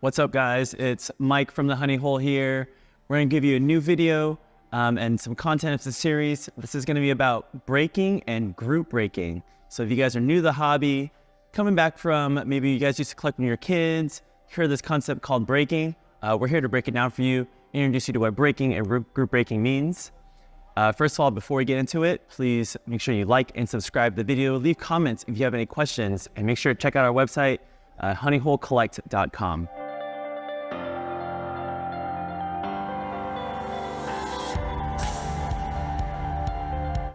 What's up, guys? It's Mike from the Honey Hole here. We're going to give you a new video and some content of the series. This is going to be about breaking and group breaking. So if you guys are new to the hobby, coming back from maybe you guys used to collect when you were kids, hear this concept called breaking, we're here to break it down for you, introduce you to what breaking and group breaking means. First of all, before we get into it, please make sure you like and subscribe to the video. Leave comments if you have any questions, and make sure to check out our website, honeyholecollect.com.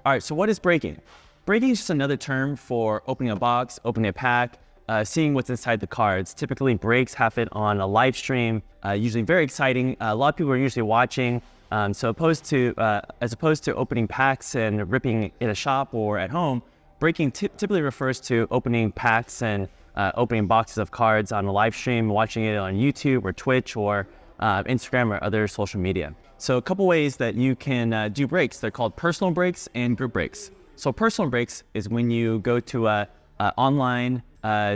All right, so what is breaking? Breaking is just another term for opening a box, opening a pack, seeing what's inside the cards. Typically, breaks happen on a live stream, usually very exciting. A lot of people are usually watching. As opposed to opening packs and ripping in a shop or at home, breaking typically refers to opening packs and opening boxes of cards on a live stream, watching it on YouTube or Twitch or Instagram or other social media. So a couple ways that you can do breaks. They're called personal breaks and group breaks. So personal breaks is when you go to a online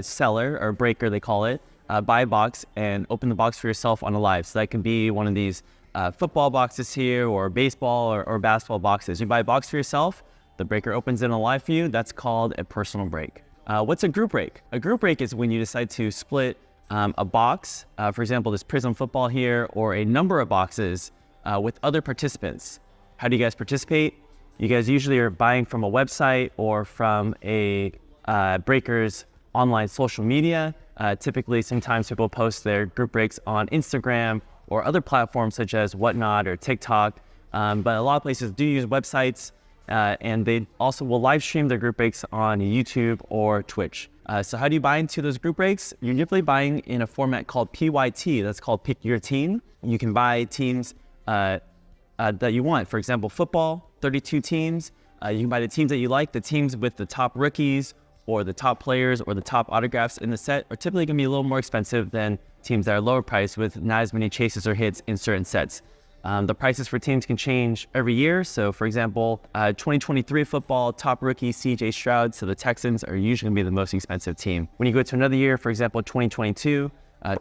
seller or breaker, they call it, buy a box and open the box for yourself on a live. So that can be one of these football boxes here or baseball or basketball boxes. You buy a box for yourself, the breaker opens it on a live for you. That's called a personal break. What's a group break? A group break is when you decide to split a box, for example, this Prism football here, or a number of boxes with other participants. How do you guys participate? You guys usually are buying from a website or from a breaker's online social media. Typically, sometimes people post their group breaks on Instagram or other platforms such as Whatnot or TikTok. But a lot of places do use websites, and they also will live stream their group breaks on YouTube or Twitch. So how do you buy into those group breaks? You're usually buying in a format called PYT. That's called Pick Your Team. You can buy teams that you want. For example, football, 32 teams. You can buy the teams that you like. The teams with the top rookies or the top players or the top autographs in the set are typically going to be a little more expensive than teams that are lower priced with not as many chases or hits in certain sets. The prices for teams can change every year. So for example, 2023 football, top rookie CJ Stroud, so the Texans are usually going to be the most expensive team. When you go to another year, for example, 2022,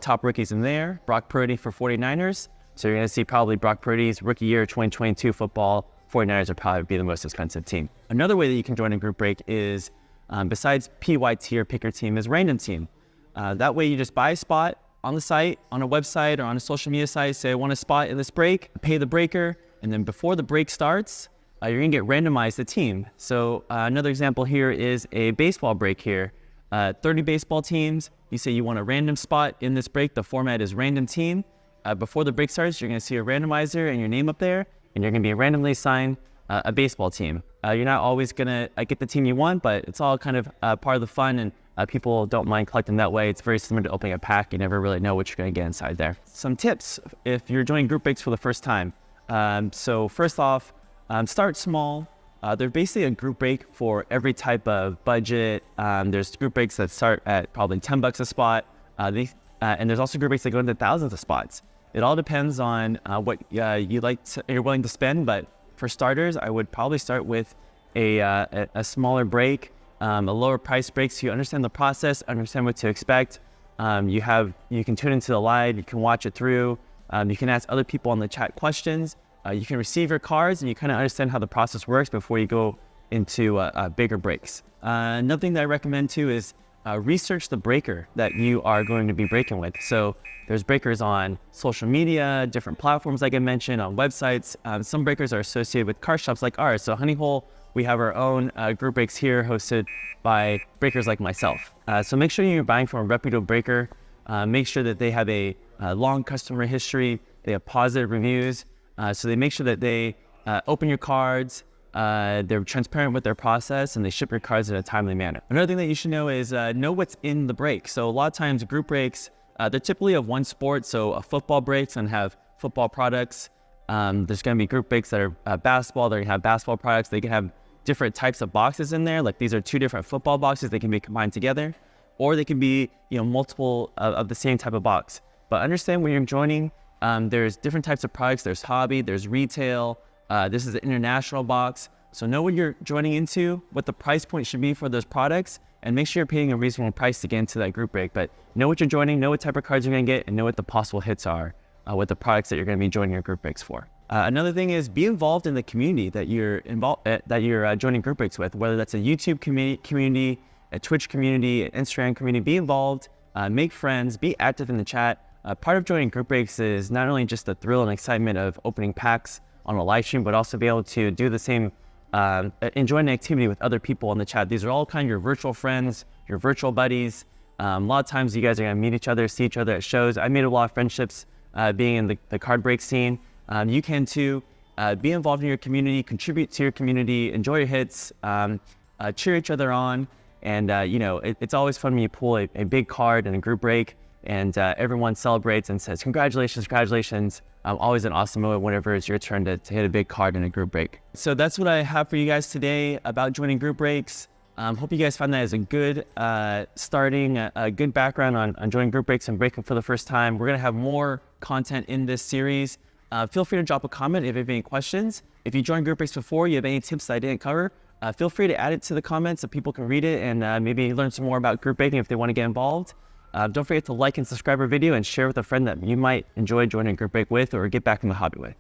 top rookies in there, Brock Purdy for 49ers. So you're going to see probably Brock Purdy's rookie year 2022 football, 49ers will probably be the most expensive team. Another way that you can join a group break is, besides PYT or Pick Your Team, is random team. That way you just buy a spot on the site, on a website or on a social media site, say I want a spot in this break, pay the breaker, and then before the break starts, you're gonna get randomized the team. So another example here is a baseball break here. 30 baseball teams, you say you want a random spot in this break, the format is random team. Before the break starts, you're gonna see a randomizer and your name up there, and you're gonna be randomly assigned a baseball team. You're not always gonna get the team you want, but it's all kind of part of the fun, and people don't mind collecting that way. It's very similar to opening a pack. You never really know what you're gonna get inside there. Some tips if you're joining group breaks for the first time. So first off, start small. They're basically a group break for every type of budget. There's group breaks that start at probably $10 a spot. And there's also group breaks that go into thousands of spots. It all depends on what you're willing to spend, but for starters, I would probably start with a smaller break, a lower price break, so you understand the process, understand what to expect. You can tune into the live, you can watch it through, you can ask other people on the chat questions, you can receive your cards, and you kind of understand how the process works before you go into bigger breaks. Another thing that I recommend too is research the breaker that you are going to be breaking with. So there's breakers on social media, different platforms like I mentioned, on websites. Some breakers are associated with card shops like ours. So Honey Hole, we have our own group breaks here hosted by breakers like myself. So make sure you're buying from a reputable breaker. Make sure that they have a long customer history. They have positive reviews. So they make sure that they open your cards, they're transparent with their process, and they ship your cards in a timely manner. Another thing that you should know is know what's in the break. So a lot of times group breaks, they're typically of one sport. So a football break's gonna have football products. There's gonna be group breaks that are basketball, they're gonna have basketball products. They can have different types of boxes in there. Like these are two different football boxes, they can be combined together, or they can be multiple of the same type of box. But understand when you're joining, there's different types of products. There's hobby, there's retail. This is an international box. So know what you're joining into, what the price point should be for those products, and make sure you're paying a reasonable price to get into that group break. But know what you're joining, know what type of cards you're going to get, and know what the possible hits are with the products that you're going to be joining your group breaks for. Another thing is be involved in the community that you're joining group breaks with, whether that's a YouTube community, a Twitch community, an Instagram community. Be involved, make friends, be active in the chat. Part of joining group breaks is not only just the thrill and excitement of opening packs on a live stream, but also be able to do the same, enjoy an activity with other people in the chat. These are all kind of your virtual friends, your virtual buddies. A lot of times you guys are going to meet each other, see each other at shows. I made a lot of friendships being in the card break scene. You can too. Be involved in your community, contribute to your community, enjoy your hits, cheer each other on. And it's always fun when you pull a big card in a group break and everyone celebrates and says, congratulations, congratulations. Always an awesome moment whenever it's your turn to hit a big card in a group break. So that's what I have for you guys today about joining group breaks. Hope you guys found that as a good a good background on joining group breaks and breaking for the first time. We're going to have more content in this series. Feel free to drop a comment if you have any questions. If you joined group breaks before, you have any tips that I didn't cover, feel free to add it to the comments so people can read it and maybe learn some more about group breaking if they want to get involved. Don't forget to like and subscribe our video and share with a friend that you might enjoy joining group break with or get back in the hobby with.